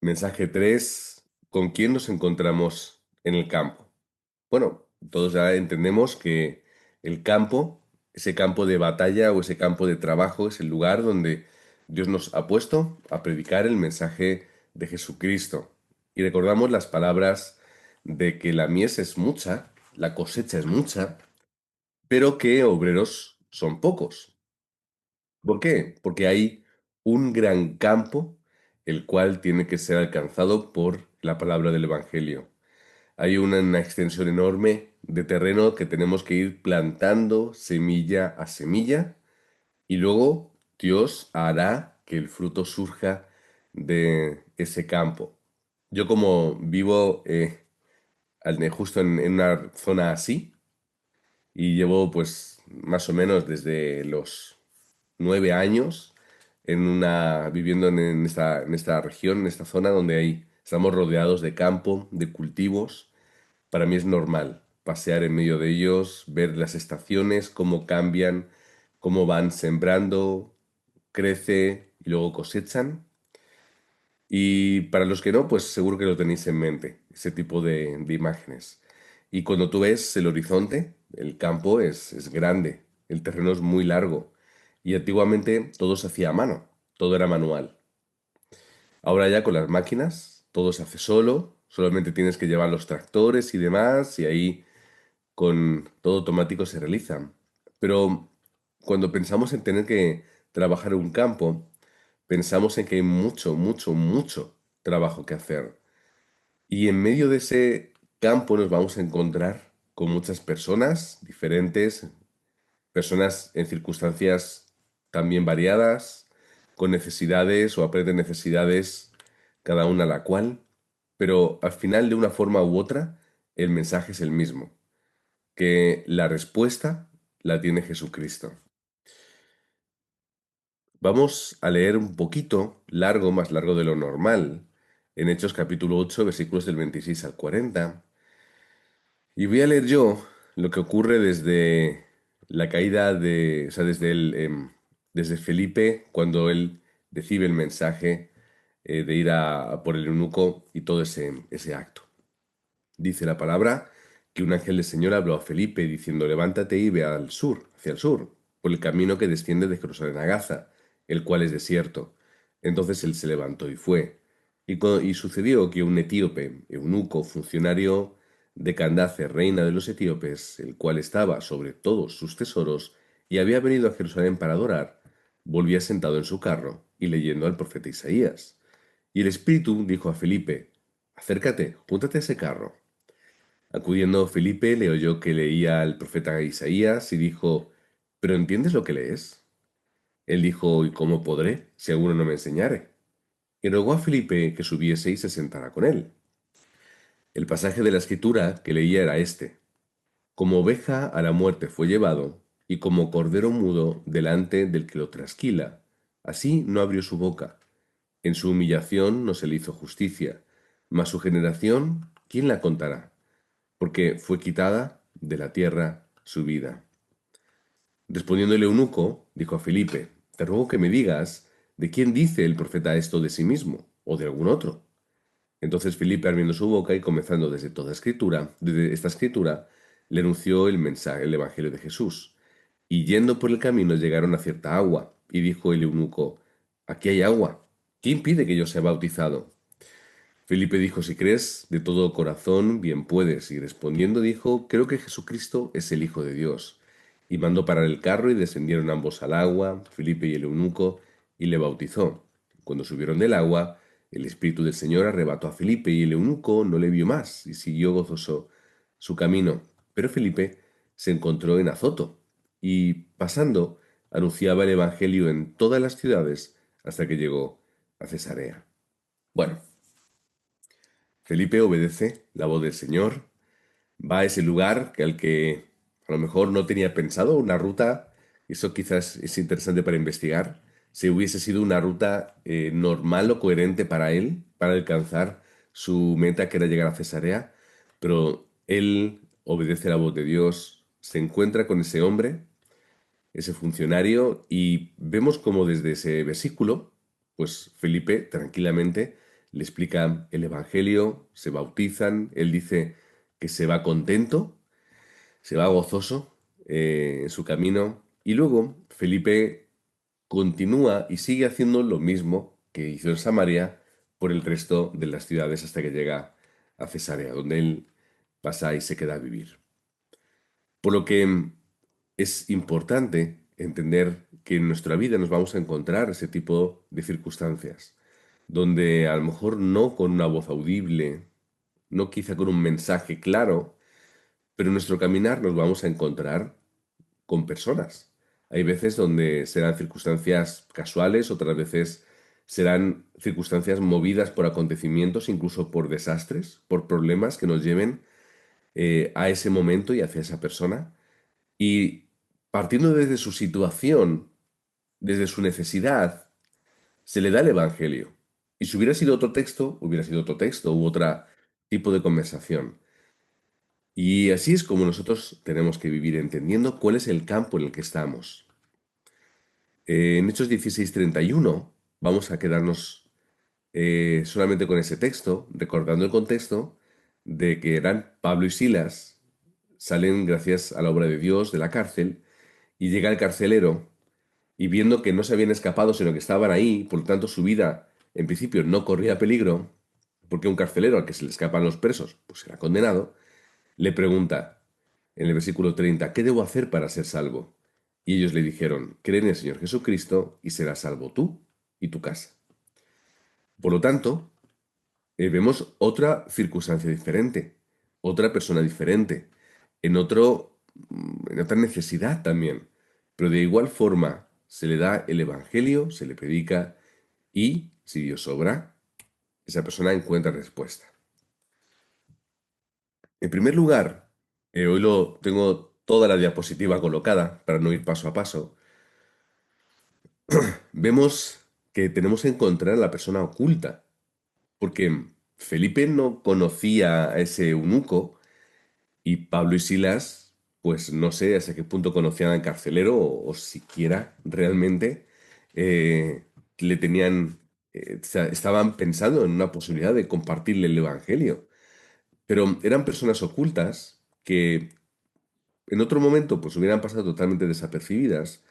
Mensaje 3. ¿Con quién nos encontramos en el campo? Bueno, todos ya entendemos que el campo, ese campo de batalla o ese campo de trabajo, es el lugar donde Dios nos ha puesto a predicar el mensaje de Jesucristo. Y recordamos las palabras de que la mies es mucha, la cosecha es mucha, pero que obreros son pocos. ¿Por qué? Porque hay un gran campo el cual tiene que ser alcanzado por la palabra del Evangelio. Hay una extensión enorme de terreno que tenemos que ir plantando semilla a semilla y luego Dios hará que el fruto surja de ese campo. Yo como vivo justo en una zona así y llevo pues más o menos desde los 9 años viviendo en esta región, en esta zona donde estamos rodeados de campo, de cultivos. Para mí es normal pasear en medio de ellos, ver las estaciones, cómo cambian, cómo van sembrando, crece y luego cosechan. Y para los que no, pues seguro que lo tenéis en mente, ese tipo de imágenes. Y cuando tú ves el horizonte, el campo es grande, el terreno es muy largo. Y antiguamente todo se hacía a mano, todo era manual. Ahora ya con las máquinas, todo se hace solo, solamente tienes que llevar los tractores y demás, y ahí con todo automático se realizan. Pero cuando pensamos en tener que trabajar en un campo, pensamos en que hay mucho, mucho, mucho trabajo que hacer. Y en medio de ese campo nos vamos a encontrar con muchas personas diferentes, personas en circunstancias también variadas, con necesidades o aprenden necesidades, cada una la cual, pero al final de una forma u otra, el mensaje es el mismo, que la respuesta la tiene Jesucristo. Vamos a leer un poquito largo, más largo de lo normal, en Hechos capítulo 8 versículos del 26 al 40. Y voy a leer yo lo que ocurre desde la caída o sea, desde Felipe, cuando él recibe el mensaje de ir a por el eunuco y todo ese acto. Dice la palabra que un ángel del Señor habló a Felipe diciendo, levántate y ve al sur, hacia el sur, por el camino que desciende de Jerusalén a Gaza, el cual es desierto. Entonces él se levantó y fue. Y sucedió que un etíope, eunuco, funcionario de Candace, reina de los etíopes, el cual estaba sobre todos sus tesoros y había venido a Jerusalén para adorar, volvía sentado en su carro y leyendo al profeta Isaías. Y el Espíritu dijo a Felipe, acércate, júntate a ese carro. Acudiendo Felipe, le oyó que leía al profeta Isaías y dijo, ¿pero entiendes lo que lees? Él dijo, ¿y cómo podré, si alguno no me enseñare? Y rogó a Felipe que subiese y se sentara con él. El pasaje de la escritura que leía era este. Como oveja a la muerte fue llevado, y como cordero mudo delante del que lo trasquila. Así no abrió su boca. En su humillación no se le hizo justicia. Mas su generación, ¿quién la contará? Porque fue quitada de la tierra su vida. Respondiendo el eunuco, dijo a Felipe, te ruego que me digas de quién dice el profeta esto de sí mismo, o de algún otro. Entonces Felipe, abriendo su boca y comenzando desde esta escritura, le anunció el mensaje, el evangelio de Jesús. Y yendo por el camino llegaron a cierta agua, y dijo el eunuco, aquí hay agua, ¿qué impide que yo sea bautizado? Felipe dijo, si crees de todo corazón, bien puedes. Y respondiendo dijo, creo que Jesucristo es el Hijo de Dios. Y mandó parar el carro y descendieron ambos al agua, Felipe y el eunuco, y le bautizó. Cuando subieron del agua, el Espíritu del Señor arrebató a Felipe y el eunuco no le vio más y siguió gozoso su camino. Pero Felipe se encontró en Azoto y, pasando, anunciaba el Evangelio en todas las ciudades hasta que llegó a Cesarea. Bueno. Felipe obedece la voz del Señor, va a ese lugar al que a lo mejor no tenía pensado, una ruta, eso quizás es interesante para investigar, si hubiese sido una ruta normal o coherente para él, para alcanzar su meta que era llegar a Cesarea, pero él obedece la voz de Dios, se encuentra con ese hombre, ese funcionario, y vemos como desde ese versículo, pues Felipe tranquilamente le explica el Evangelio, se bautizan, él dice que se va contento, se va gozoso en su camino, y luego Felipe continúa y sigue haciendo lo mismo que hizo en Samaria por el resto de las ciudades hasta que llega a Cesarea, donde él pasa y se queda a vivir. Por lo que es importante entender que en nuestra vida nos vamos a encontrar ese tipo de circunstancias, donde a lo mejor no con una voz audible, no quizá con un mensaje claro, pero en nuestro caminar nos vamos a encontrar con personas. Hay veces donde serán circunstancias casuales, otras veces serán circunstancias movidas por acontecimientos, incluso por desastres, por problemas que nos lleven a ese momento y hacia esa persona. Y partiendo desde su situación, desde su necesidad, se le da el Evangelio. Y si hubiera sido otro texto, hubiera sido otro texto u otro tipo de conversación. Y así es como nosotros tenemos que vivir, entendiendo cuál es el campo en el que estamos. En Hechos 16:31 vamos a quedarnos solamente con ese texto, recordando el contexto de que eran Pablo y Silas, salen gracias a la obra de Dios de la cárcel, y llega el carcelero, y viendo que no se habían escapado, sino que estaban ahí, por lo tanto su vida en principio no corría peligro, porque un carcelero al que se le escapan los presos, pues será condenado, le pregunta en el versículo 30, ¿qué debo hacer para ser salvo? Y ellos le dijeron, cree en el Señor Jesucristo y serás salvo tú y tu casa. Por lo tanto, vemos otra circunstancia diferente, otra persona diferente, en otra necesidad también. Pero de igual forma se le da el Evangelio, se le predica y, si Dios obra, esa persona encuentra respuesta. En primer lugar, hoy lo tengo toda la diapositiva colocada para no ir paso a paso. Vemos que tenemos que encontrar a la persona oculta, porque Felipe no conocía a ese eunuco y Pablo y Silas, pues no sé hasta qué punto conocían al carcelero o siquiera realmente eh, le tenían, estaban pensando en una posibilidad de compartirle el Evangelio. Pero eran personas ocultas que en otro momento pues hubieran pasado totalmente desapercibidas,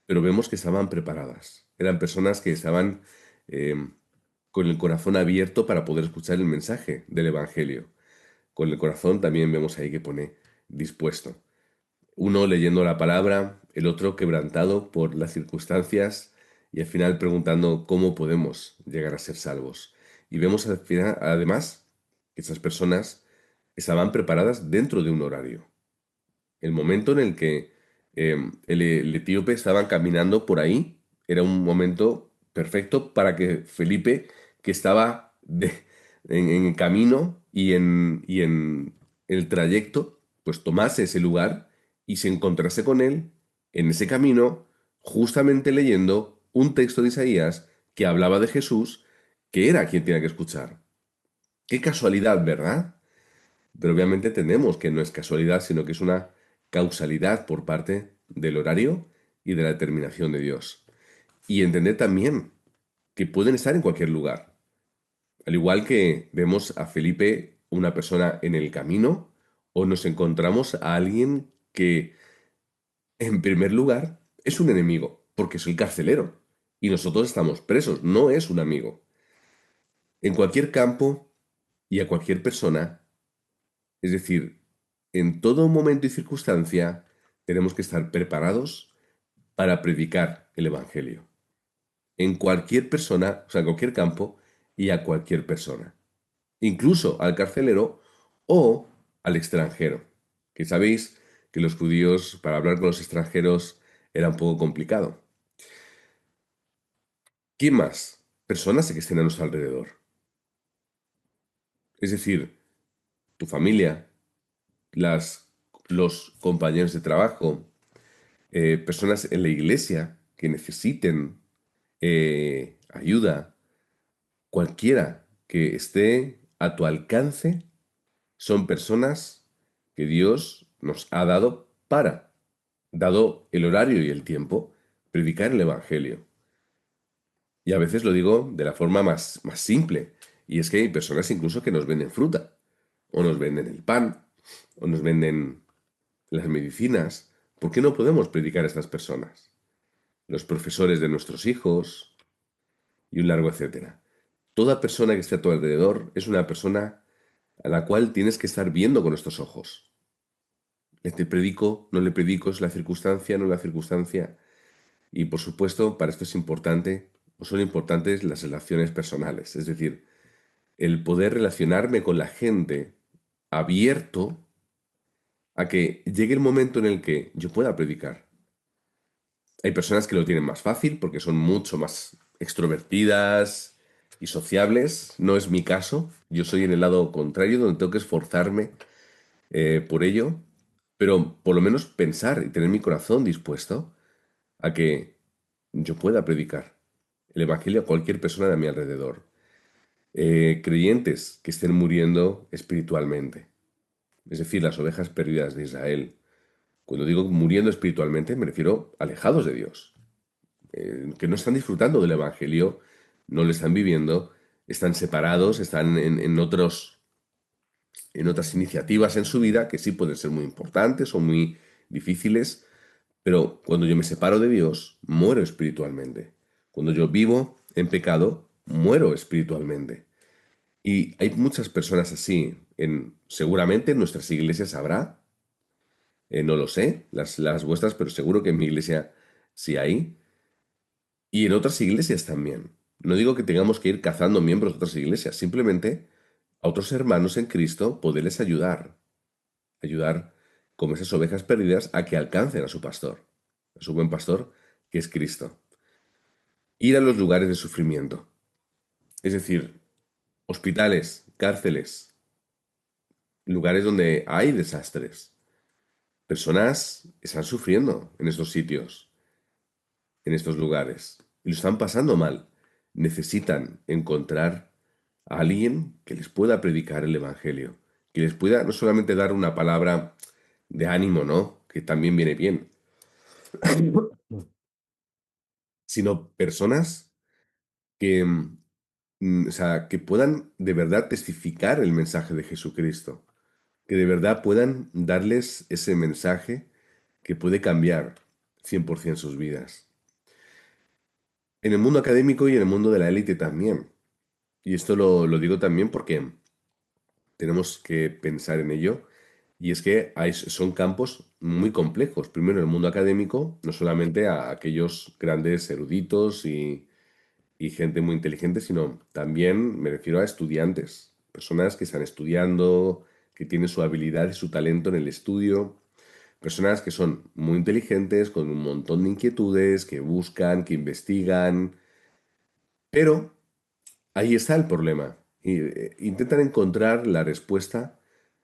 pero vemos que estaban preparadas. Eran personas que estaban eh, con el corazón abierto para poder escuchar el mensaje del Evangelio. Con el corazón también vemos ahí que pone dispuesto. Uno leyendo la palabra, el otro quebrantado por las circunstancias y al final preguntando cómo podemos llegar a ser salvos. Y vemos al final, además, que esas personas estaban preparadas dentro de un horario. El momento en el que el etíope estaba caminando por ahí era un momento perfecto para que Felipe, que estaba en camino y en el trayecto, pues tomase ese lugar y se encontrase con él en ese camino, justamente leyendo un texto de Isaías que hablaba de Jesús, que era quien tenía que escuchar. Qué casualidad, ¿verdad? Pero obviamente entendemos que no es casualidad, sino que es una causalidad por parte del horario y de la determinación de Dios. Y entender también que pueden estar en cualquier lugar. Al igual que vemos a Felipe, una persona en el camino, o nos encontramos a alguien que, en primer lugar, es un enemigo, porque es el carcelero. Y nosotros estamos presos, no es un amigo. En cualquier campo y a cualquier persona, es decir, en todo momento y circunstancia tenemos que estar preparados para predicar el Evangelio. En cualquier persona, o sea, en cualquier campo y a cualquier persona. Incluso al carcelero o al extranjero. Que sabéis que los judíos, para hablar con los extranjeros, era un poco complicado. ¿Quién más? Personas que estén a nuestro alrededor. Es decir, tu familia, las, los compañeros de trabajo, personas en la iglesia que necesiten ayuda, cualquiera que esté a tu alcance, son personas que Dios nos ha dado para, dado el horario y el tiempo, predicar el Evangelio. Y a veces lo digo de la forma más simple. Y es que hay personas incluso que nos venden fruta, o nos venden el pan, o nos venden las medicinas. ¿Por qué no podemos predicar a estas personas? Los profesores de nuestros hijos y un largo etcétera. Toda persona que esté a tu alrededor es una persona a la cual tienes que estar viendo con estos ojos. ¿Le predico? ¿No le predico? ¿Es la circunstancia? ¿No la circunstancia? Y por supuesto, para esto es importante, o son importantes las relaciones personales. Es decir, el poder relacionarme con la gente abierto a que llegue el momento en el que yo pueda predicar. Hay personas que lo tienen más fácil porque son mucho más extrovertidas y sociables. No es mi caso. Yo soy en el lado contrario, donde tengo que esforzarme por ello, pero por lo menos pensar y tener mi corazón dispuesto a que yo pueda predicar el Evangelio a cualquier persona de mi alrededor. Creyentes que estén muriendo espiritualmente, es decir, las ovejas perdidas de Israel. Cuando digo muriendo espiritualmente, me refiero alejados de Dios, que no están disfrutando del Evangelio, no lo están viviendo, están separados, están en otras iniciativas en su vida que sí pueden ser muy importantes o muy difíciles, pero cuando yo me separo de Dios, muero espiritualmente. Cuando yo vivo en pecado, muero espiritualmente. Y hay muchas personas así. Seguramente en nuestras iglesias habrá, no lo sé, las vuestras, pero seguro que en mi iglesia sí hay. Y en otras iglesias también. No digo que tengamos que ir cazando miembros de otras iglesias, simplemente a otros hermanos en Cristo poderles ayudar. Ayudar como esas ovejas perdidas a que alcancen a su pastor, a su buen pastor, que es Cristo. Ir a los lugares de sufrimiento. Es decir, hospitales, cárceles, lugares donde hay desastres. Personas están sufriendo en estos sitios, en estos lugares, y lo están pasando mal. Necesitan encontrar a alguien que les pueda predicar el Evangelio, que les pueda no solamente dar una palabra de ánimo, ¿no? Que también viene bien, sino personas que, o sea, que puedan de verdad testificar el mensaje de Jesucristo, que de verdad puedan darles ese mensaje que puede cambiar 100% sus vidas. En el mundo académico y en el mundo de la élite también. Y esto lo digo también porque tenemos que pensar en ello. Y es que son campos muy complejos. Primero, el mundo académico, no solamente a aquellos grandes eruditos y gente muy inteligente, sino también me refiero a estudiantes, personas que están estudiando, que tienen su habilidad y su talento en el estudio, personas que son muy inteligentes, con un montón de inquietudes, que buscan, que investigan, pero ahí está el problema. Intentan encontrar la respuesta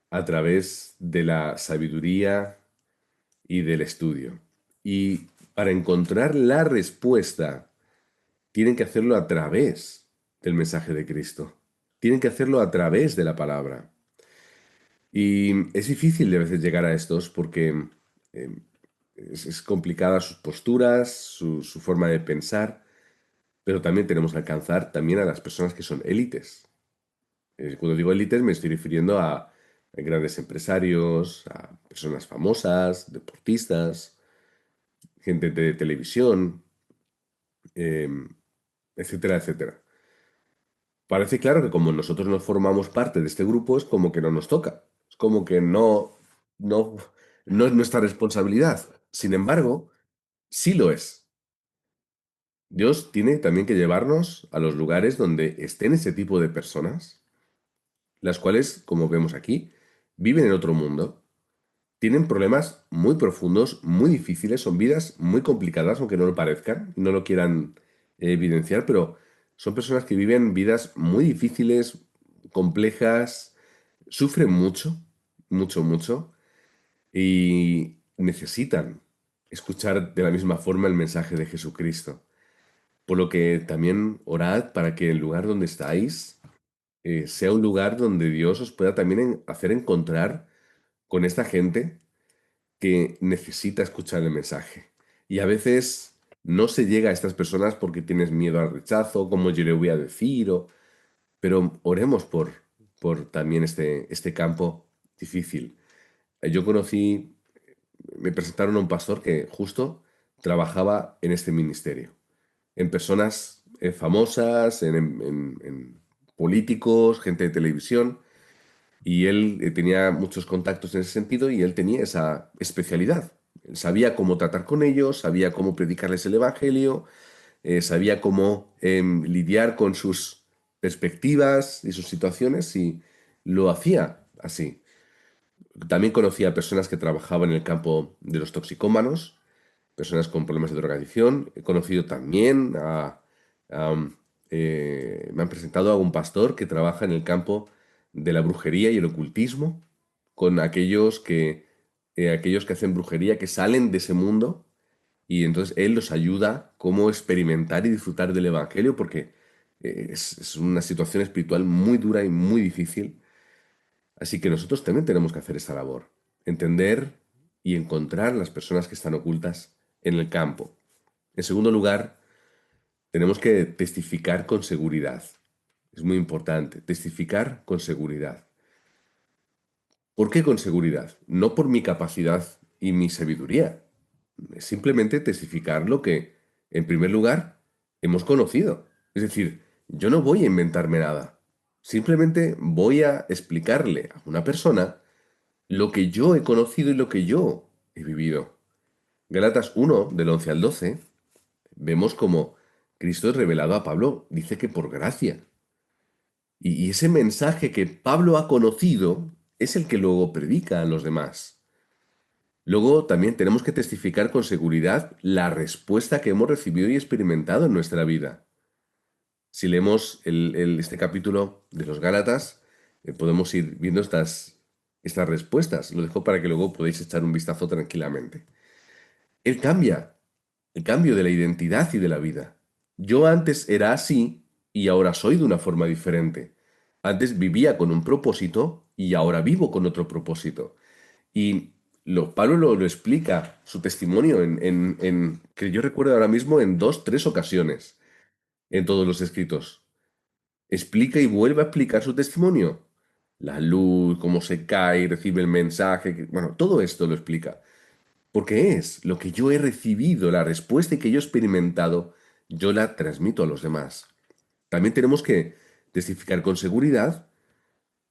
a través de la sabiduría y del estudio. Y para encontrar la respuesta, tienen que hacerlo a través del mensaje de Cristo. Tienen que hacerlo a través de la palabra. Y es difícil de a veces llegar a estos porque eh, es complicada sus posturas, su forma de pensar, pero también tenemos que alcanzar también a las personas que son élites. Cuando digo élites me estoy refiriendo a grandes empresarios, a personas famosas, deportistas, gente de televisión, eh, etcétera, etcétera. Parece claro que como nosotros no formamos parte de este grupo, es como que no nos toca. Es como que no, no es nuestra responsabilidad. Sin embargo, sí lo es. Dios tiene también que llevarnos a los lugares donde estén ese tipo de personas, las cuales, como vemos aquí, viven en otro mundo, tienen problemas muy profundos, muy difíciles, son vidas muy complicadas, aunque no lo parezcan, no lo quieran evidenciar, pero son personas que viven vidas muy difíciles, complejas, sufren mucho, mucho, mucho, y necesitan escuchar de la misma forma el mensaje de Jesucristo. Por lo que también orad para que el lugar donde estáis sea un lugar donde Dios os pueda también hacer encontrar con esta gente que necesita escuchar el mensaje. Y a veces no se llega a estas personas porque tienes miedo al rechazo, como yo le voy a decir, Pero oremos por también este campo difícil. Yo me presentaron a un pastor que justo trabajaba en este ministerio, en personas famosas, en políticos, gente de televisión, y él tenía muchos contactos en ese sentido y él tenía esa especialidad. Él sabía cómo tratar con ellos, sabía cómo predicarles el evangelio, sabía cómo lidiar con sus perspectivas y sus situaciones y lo hacía así. También conocía a personas que trabajaban en el campo de los toxicómanos, personas con problemas de drogadicción. He conocido también me han presentado a un pastor que trabaja en el campo de la brujería y el ocultismo, con aquellos que hacen brujería, que salen de ese mundo, y entonces él los ayuda cómo experimentar y disfrutar del evangelio, porque es una situación espiritual muy dura y muy difícil. Así que nosotros también tenemos que hacer esta labor, entender y encontrar las personas que están ocultas en el campo. En segundo lugar, tenemos que testificar con seguridad. Es muy importante, testificar con seguridad. ¿Por qué con seguridad? No por mi capacidad y mi sabiduría. Es simplemente testificar lo que, en primer lugar, hemos conocido. Es decir, yo no voy a inventarme nada. Simplemente voy a explicarle a una persona lo que yo he conocido y lo que yo he vivido. Gálatas 1, del 11 al 12, vemos como Cristo es revelado a Pablo, dice que por gracia. Y ese mensaje que Pablo ha conocido es el que luego predica a los demás. Luego también tenemos que testificar con seguridad la respuesta que hemos recibido y experimentado en nuestra vida. Si leemos este capítulo de los Gálatas, podemos ir viendo estas respuestas. Lo dejo para que luego podáis echar un vistazo tranquilamente. Él cambia, el cambio de la identidad y de la vida. Yo antes era así y ahora soy de una forma diferente. Antes vivía con un propósito y ahora vivo con otro propósito. Y Pablo lo explica, su testimonio, que yo recuerdo ahora mismo en dos, tres ocasiones en todos los escritos. Explica y vuelve a explicar su testimonio. La luz, cómo se cae, recibe el mensaje, bueno, todo esto lo explica. Porque es lo que yo he recibido, la respuesta que yo he experimentado, yo la transmito a los demás. También tenemos que testificar con seguridad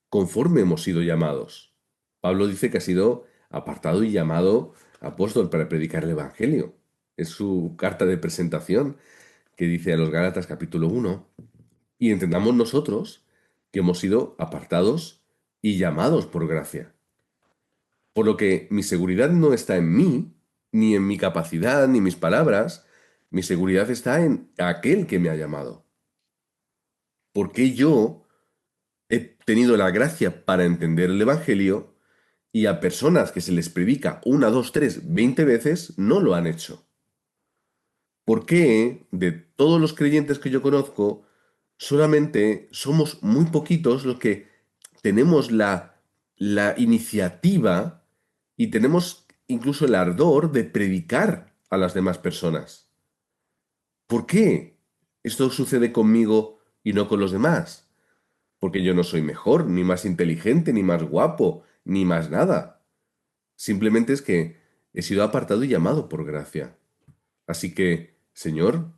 conforme hemos sido llamados. Pablo dice que ha sido apartado y llamado apóstol para predicar el Evangelio. Es su carta de presentación que dice a los Gálatas capítulo 1. Y entendamos nosotros que hemos sido apartados y llamados por gracia. Por lo que mi seguridad no está en mí, ni en mi capacidad, ni mis palabras. Mi seguridad está en aquel que me ha llamado. Porque yo he tenido la gracia para entender el Evangelio y a personas que se les predica una, dos, tres, 20 veces no lo han hecho. ¿Por qué de todos los creyentes que yo conozco, solamente somos muy poquitos los que tenemos la iniciativa y tenemos incluso el ardor de predicar a las demás personas? ¿Por qué esto sucede conmigo y no con los demás? Porque yo no soy mejor, ni más inteligente, ni más guapo, ni más nada. Simplemente es que he sido apartado y llamado por gracia. Así que, Señor,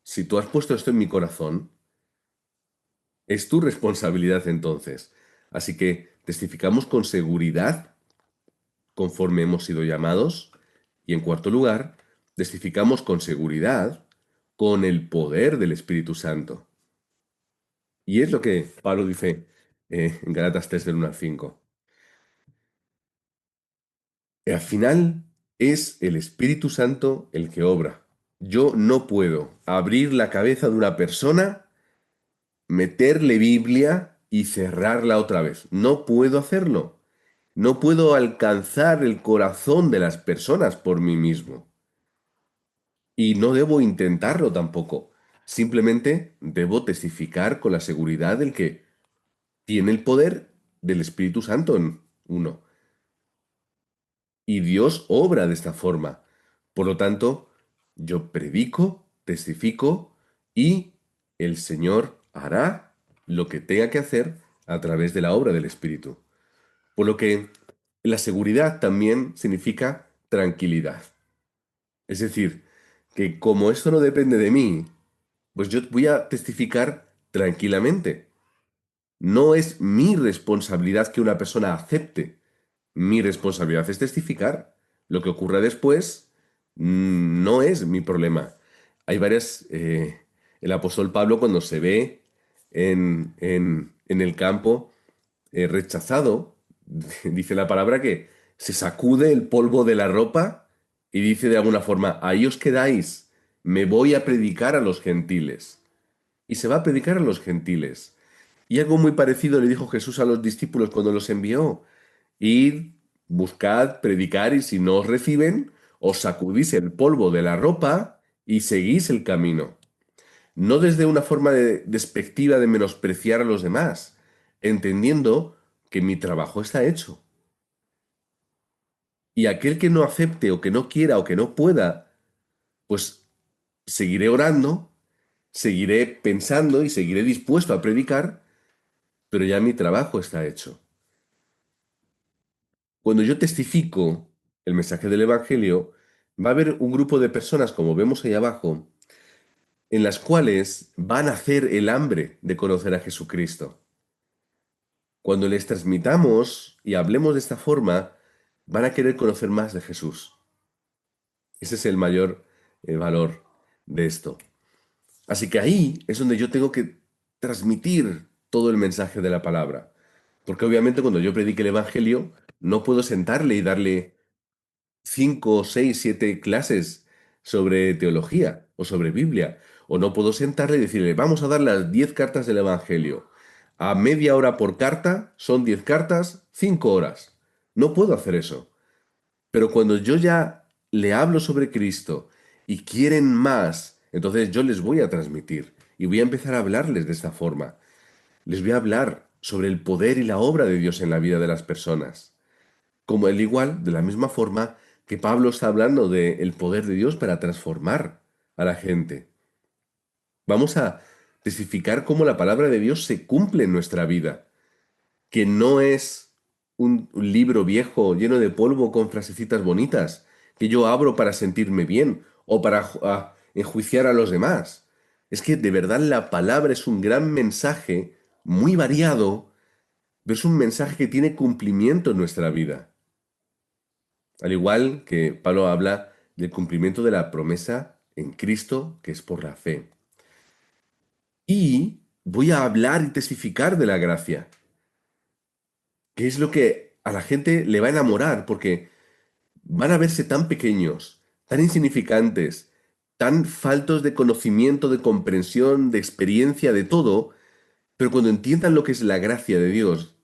si tú has puesto esto en mi corazón, es tu responsabilidad entonces. Así que testificamos con seguridad conforme hemos sido llamados. Y en cuarto lugar, testificamos con seguridad con el poder del Espíritu Santo. Y es lo que Pablo dice en Gálatas 3 del 1 al 5. Al final es el Espíritu Santo el que obra. Yo no puedo abrir la cabeza de una persona, meterle Biblia y cerrarla otra vez. No puedo hacerlo. No puedo alcanzar el corazón de las personas por mí mismo. Y no debo intentarlo tampoco. Simplemente debo testificar con la seguridad del que tiene el poder del Espíritu Santo en uno. Y Dios obra de esta forma. Por lo tanto, yo predico, testifico y el Señor hará lo que tenga que hacer a través de la obra del Espíritu. Por lo que la seguridad también significa tranquilidad. Es decir, que como esto no depende de mí, pues yo voy a testificar tranquilamente. No es mi responsabilidad que una persona acepte. Mi responsabilidad es testificar. Lo que ocurra después no es mi problema. Hay varias... el apóstol Pablo cuando se ve en el campo rechazado, dice la palabra que se sacude el polvo de la ropa y dice de alguna forma, ahí os quedáis, me voy a predicar a los gentiles. Y se va a predicar a los gentiles. Y algo muy parecido le dijo Jesús a los discípulos cuando los envió. Id, buscad, predicar, y si no os reciben, os sacudís el polvo de la ropa y seguís el camino. No desde una forma despectiva de menospreciar a los demás, entendiendo que mi trabajo está hecho. Y aquel que no acepte o que no quiera o que no pueda, pues seguiré orando, seguiré pensando y seguiré dispuesto a predicar, pero ya mi trabajo está hecho. Cuando yo testifico el mensaje del Evangelio, va a haber un grupo de personas, como vemos ahí abajo, en las cuales van a hacer el hambre de conocer a Jesucristo. Cuando les transmitamos y hablemos de esta forma, van a querer conocer más de Jesús. Ese es el mayor valor de esto. Así que ahí es donde yo tengo que transmitir todo el mensaje de la palabra. Porque obviamente cuando yo predique el Evangelio, no puedo sentarle y darle 5, 6, 7 clases sobre teología o sobre Biblia. O no puedo sentarle y decirle, vamos a dar las 10 cartas del Evangelio. A media hora por carta, son 10 cartas, 5 horas. No puedo hacer eso. Pero cuando yo ya le hablo sobre Cristo y quieren más, entonces yo les voy a transmitir y voy a empezar a hablarles de esta forma. Les voy a hablar sobre el poder y la obra de Dios en la vida de las personas. Como el igual, de la misma forma que Pablo está hablando del poder de Dios para transformar a la gente. Vamos a testificar cómo la palabra de Dios se cumple en nuestra vida, que no es un libro viejo lleno de polvo con frasecitas bonitas, que yo abro para sentirme bien o para enjuiciar a los demás. Es que de verdad la palabra es un gran mensaje, muy variado, pero es un mensaje que tiene cumplimiento en nuestra vida. Al igual que Pablo habla del cumplimiento de la promesa en Cristo, que es por la fe. Y voy a hablar y testificar de la gracia, que es lo que a la gente le va a enamorar, porque van a verse tan pequeños, tan insignificantes, tan faltos de conocimiento, de comprensión, de experiencia, de todo, pero cuando entiendan lo que es la gracia de Dios,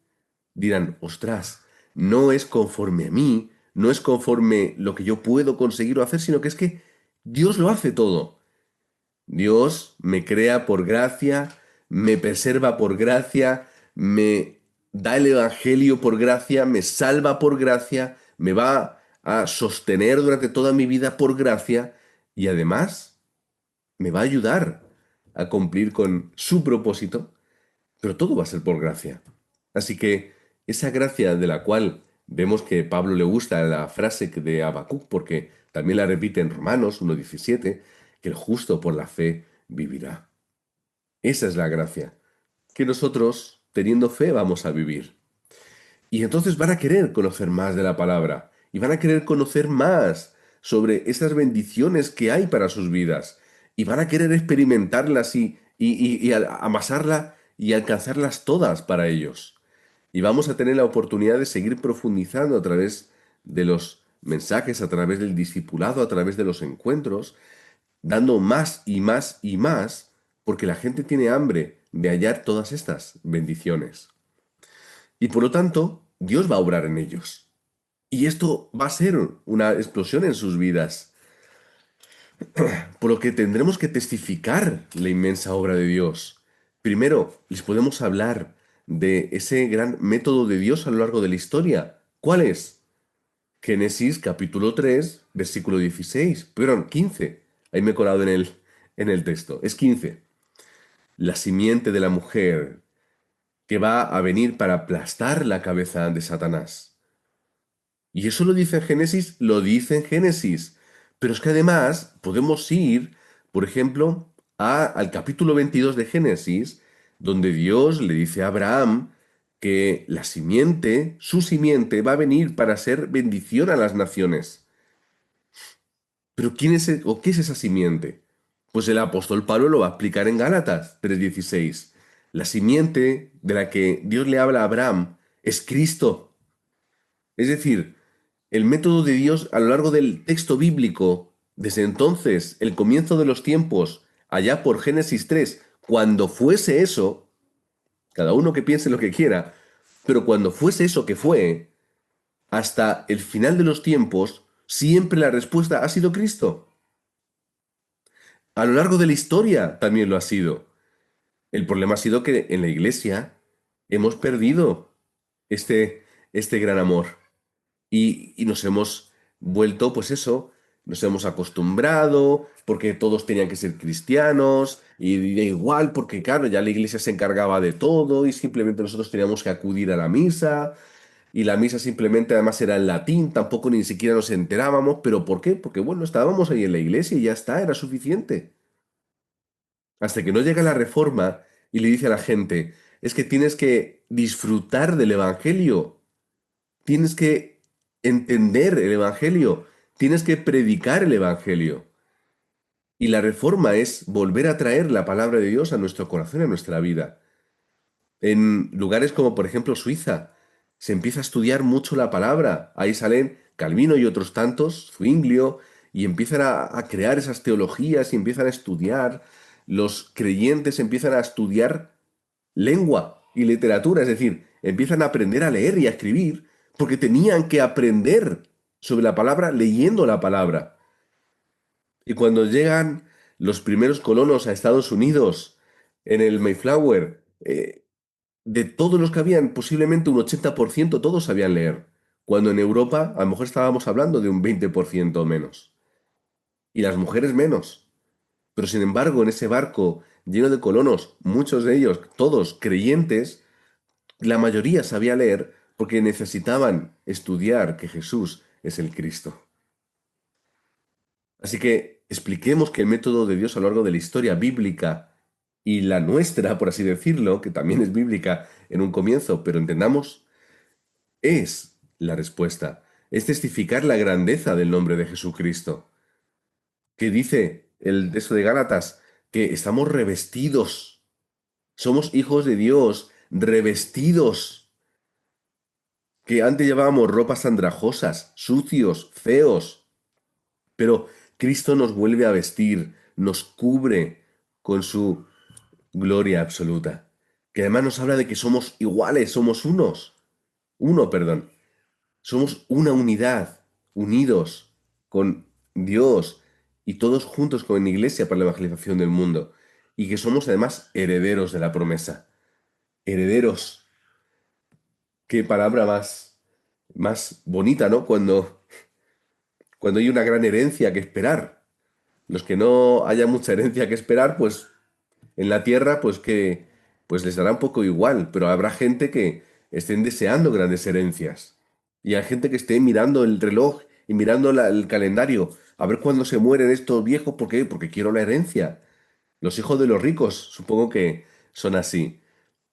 dirán, ostras, no es conforme a mí, no es conforme lo que yo puedo conseguir o hacer, sino que es que Dios lo hace todo. Dios me crea por gracia, me preserva por gracia, me da el Evangelio por gracia, me salva por gracia, me va a sostener durante toda mi vida por gracia y además me va a ayudar a cumplir con su propósito, pero todo va a ser por gracia. Así que esa gracia de la cual vemos que Pablo le gusta la frase de Habacuc, porque también la repite en Romanos 1:17, que el justo por la fe vivirá. Esa es la gracia, que nosotros, teniendo fe, vamos a vivir. Y entonces van a querer conocer más de la palabra y van a querer conocer más sobre esas bendiciones que hay para sus vidas y van a querer experimentarlas y amasarla y alcanzarlas todas para ellos. Y vamos a tener la oportunidad de seguir profundizando a través de los mensajes, a través del discipulado, a través de los encuentros, dando más y más y más, porque la gente tiene hambre de hallar todas estas bendiciones. Y por lo tanto, Dios va a obrar en ellos. Y esto va a ser una explosión en sus vidas, por lo que tendremos que testificar la inmensa obra de Dios. Primero, les podemos hablar de ese gran método de Dios a lo largo de la historia. ¿Cuál es? Génesis capítulo 3 versículo 16. Perdón, 15. Ahí me he colado en el texto. Es 15. La simiente de la mujer que va a venir para aplastar la cabeza de Satanás. Y eso lo dice en Génesis, lo dice en Génesis. Pero es que además podemos ir, por ejemplo, al capítulo 22 de Génesis, donde Dios le dice a Abraham que la simiente, su simiente, va a venir para ser bendición a las naciones. Pero ¿quién es o qué es esa simiente? Pues el apóstol Pablo lo va a explicar en Gálatas 3:16. La simiente de la que Dios le habla a Abraham es Cristo. Es decir, el método de Dios a lo largo del texto bíblico, desde entonces, el comienzo de los tiempos, allá por Génesis 3, cuando fuese eso, cada uno que piense lo que quiera, pero cuando fuese eso que fue, hasta el final de los tiempos, siempre la respuesta ha sido Cristo. A lo largo de la historia también lo ha sido. El problema ha sido que en la iglesia hemos perdido este, este gran amor. Y nos hemos vuelto, pues eso, nos hemos acostumbrado, porque todos tenían que ser cristianos, y da igual, porque claro, ya la iglesia se encargaba de todo, y simplemente nosotros teníamos que acudir a la misa, y la misa simplemente además era en latín, tampoco ni siquiera nos enterábamos, pero ¿por qué? Porque bueno, estábamos ahí en la iglesia y ya está, era suficiente. Hasta que no llega la reforma y le dice a la gente, es que tienes que disfrutar del evangelio. Tienes que entender el Evangelio, tienes que predicar el Evangelio. Y la reforma es volver a traer la palabra de Dios a nuestro corazón, a nuestra vida. En lugares como por ejemplo Suiza, se empieza a estudiar mucho la palabra. Ahí salen Calvino y otros tantos, Zwinglio, y empiezan a crear esas teologías y empiezan a estudiar. Los creyentes empiezan a estudiar lengua y literatura, es decir, empiezan a aprender a leer y a escribir porque tenían que aprender sobre la palabra leyendo la palabra. Y cuando llegan los primeros colonos a Estados Unidos en el Mayflower, de todos los que habían, posiblemente un 80% todos sabían leer, cuando en Europa a lo mejor estábamos hablando de un 20% o menos, y las mujeres menos. Pero sin embargo, en ese barco lleno de colonos, muchos de ellos, todos creyentes, la mayoría sabía leer porque necesitaban estudiar que Jesús es el Cristo. Así que expliquemos que el método de Dios a lo largo de la historia bíblica y la nuestra, por así decirlo, que también es bíblica en un comienzo, pero entendamos, es la respuesta. Es testificar la grandeza del nombre de Jesucristo. Que dice el texto de Gálatas que estamos revestidos. Somos hijos de Dios, revestidos, que antes llevábamos ropas andrajosas, sucios, feos, pero Cristo nos vuelve a vestir, nos cubre con su gloria absoluta, que además nos habla de que somos iguales, somos perdón, somos una unidad, unidos con Dios y todos juntos con la Iglesia para la evangelización del mundo, y que somos además herederos de la promesa, herederos, qué palabra más bonita, ¿no? Cuando hay una gran herencia que esperar. Los que no haya mucha herencia que esperar, pues en la tierra, pues que pues les dará un poco igual, pero habrá gente que estén deseando grandes herencias. Y hay gente que esté mirando el reloj y mirando el calendario, a ver cuándo se mueren estos viejos, ¿por qué? Porque quiero la herencia. Los hijos de los ricos, supongo que son así.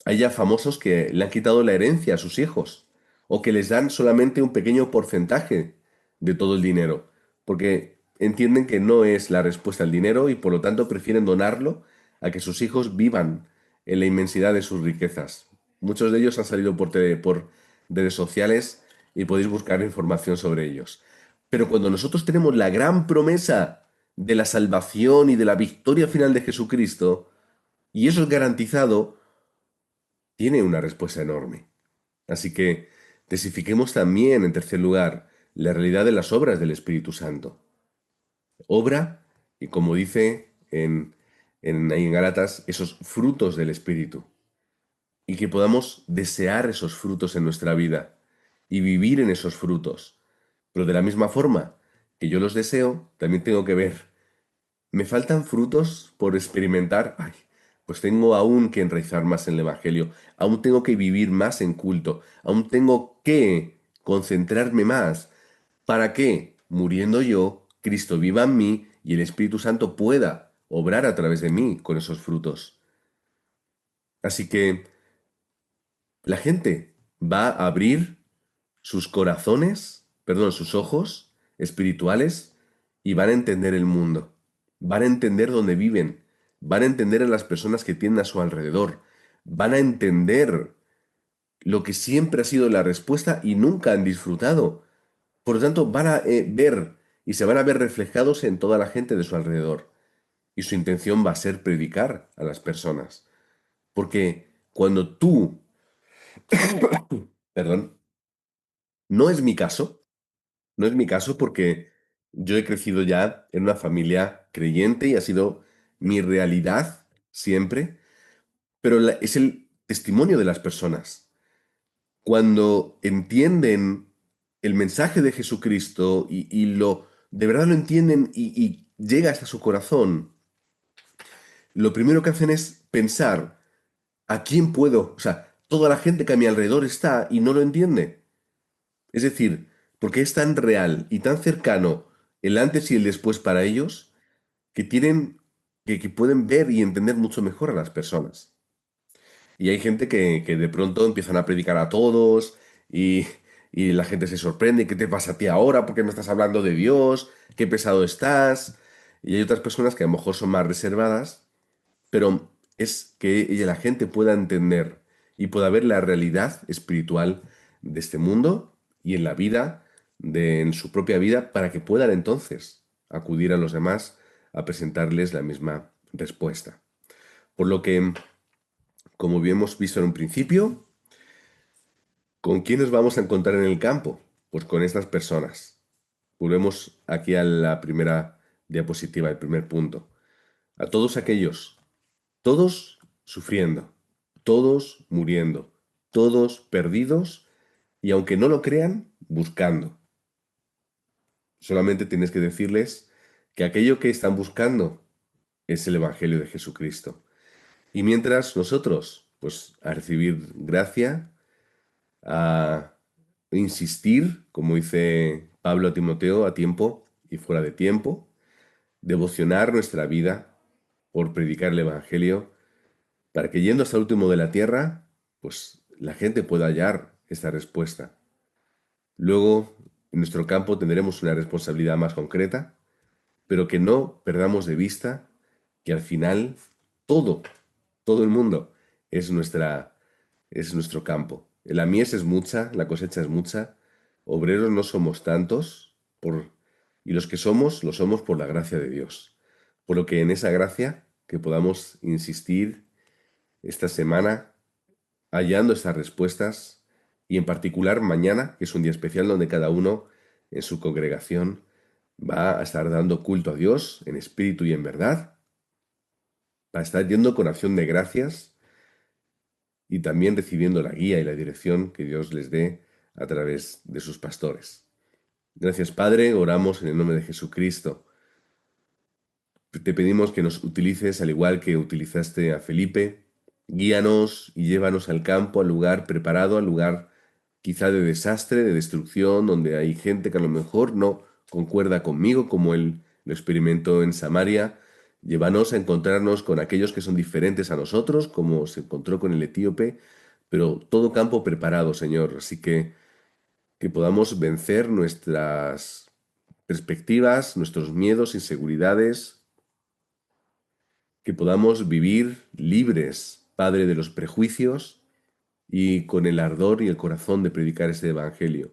Hay ya famosos que le han quitado la herencia a sus hijos, o que les dan solamente un pequeño porcentaje de todo el dinero, porque entienden que no es la respuesta al dinero y por lo tanto prefieren donarlo a que sus hijos vivan en la inmensidad de sus riquezas. Muchos de ellos han salido por redes sociales y podéis buscar información sobre ellos. Pero cuando nosotros tenemos la gran promesa de la salvación y de la victoria final de Jesucristo, y eso es garantizado, tiene una respuesta enorme. Así que testifiquemos también, en tercer lugar, la realidad de las obras del Espíritu Santo. Obra, y como dice ahí en Gálatas, esos frutos del Espíritu. Y que podamos desear esos frutos en nuestra vida y vivir en esos frutos. Pero de la misma forma que yo los deseo, también tengo que ver, ¿me faltan frutos por experimentar? Ay, pues tengo aún que enraizar más en el Evangelio, aún tengo que vivir más en culto, aún tengo que concentrarme más. ¿Para qué? Muriendo yo, Cristo viva en mí y el Espíritu Santo pueda obrar a través de mí con esos frutos. Así que la gente va a abrir sus corazones, perdón, sus ojos espirituales y van a entender el mundo. Van a entender dónde viven. Van a entender a las personas que tienen a su alrededor. Van a entender lo que siempre ha sido la respuesta y nunca han disfrutado. Por lo tanto, van a ver y se van a ver reflejados en toda la gente de su alrededor. Y su intención va a ser predicar a las personas. Porque cuando tú, perdón, no es mi caso, no es mi caso porque yo he crecido ya en una familia creyente y ha sido mi realidad siempre, pero es el testimonio de las personas. Cuando entienden el mensaje de Jesucristo y lo de verdad lo entienden y llega hasta su corazón, lo primero que hacen es pensar, ¿a quién puedo? O sea, toda la gente que a mi alrededor está y no lo entiende. Es decir, porque es tan real y tan cercano el antes y el después para ellos que tienen, que pueden ver y entender mucho mejor a las personas. Y hay gente que de pronto empiezan a predicar a todos y la gente se sorprende. ¿Qué te pasa a ti ahora? ¿Por qué me estás hablando de Dios? ¿Qué pesado estás? Y hay otras personas que a lo mejor son más reservadas, pero es que la gente pueda entender y pueda ver la realidad espiritual de este mundo y en la vida, en su propia vida, para que puedan entonces acudir a los demás a presentarles la misma respuesta. Por lo que, como bien hemos visto en un principio, ¿con quién nos vamos a encontrar en el campo? Pues con estas personas. Volvemos aquí a la primera diapositiva, el primer punto. A todos aquellos, todos sufriendo, todos muriendo, todos perdidos y aunque no lo crean, buscando. Solamente tienes que decirles que aquello que están buscando es el Evangelio de Jesucristo. Y mientras nosotros, pues a recibir gracia, a insistir, como dice Pablo a Timoteo, a tiempo y fuera de tiempo, devocionar nuestra vida por predicar el Evangelio, para que yendo hasta el último de la tierra, pues la gente pueda hallar esta respuesta. Luego, en nuestro campo tendremos una responsabilidad más concreta, pero que no perdamos de vista que al final todo, todo el mundo es nuestro campo. La mies es mucha, la cosecha es mucha, obreros no somos tantos, y los que somos, lo somos por la gracia de Dios. Por lo que en esa gracia que podamos insistir esta semana hallando estas respuestas y en particular mañana, que es un día especial donde cada uno en su congregación va a estar dando culto a Dios en espíritu y en verdad, va a estar yendo con acción de gracias y también recibiendo la guía y la dirección que Dios les dé a través de sus pastores. Gracias, Padre, oramos en el nombre de Jesucristo. Te pedimos que nos utilices al igual que utilizaste a Felipe. Guíanos y llévanos al campo, al lugar preparado, al lugar quizá de desastre, de destrucción, donde hay gente que a lo mejor no concuerda conmigo, como él lo experimentó en Samaria. Llévanos a encontrarnos con aquellos que son diferentes a nosotros, como se encontró con el etíope, pero todo campo preparado, Señor. Así que podamos vencer nuestras perspectivas, nuestros miedos, inseguridades, que podamos vivir libres, Padre, de los prejuicios y con el ardor y el corazón de predicar este Evangelio,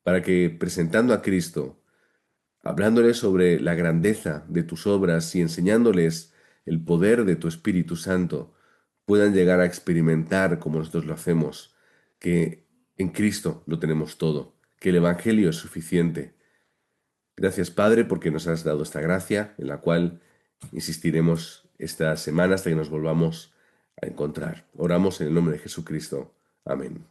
para que presentando a Cristo, hablándoles sobre la grandeza de tus obras y enseñándoles el poder de tu Espíritu Santo, puedan llegar a experimentar, como nosotros lo hacemos, que en Cristo lo tenemos todo, que el Evangelio es suficiente. Gracias, Padre, porque nos has dado esta gracia en la cual insistiremos esta semana hasta que nos volvamos a encontrar. Oramos en el nombre de Jesucristo. Amén.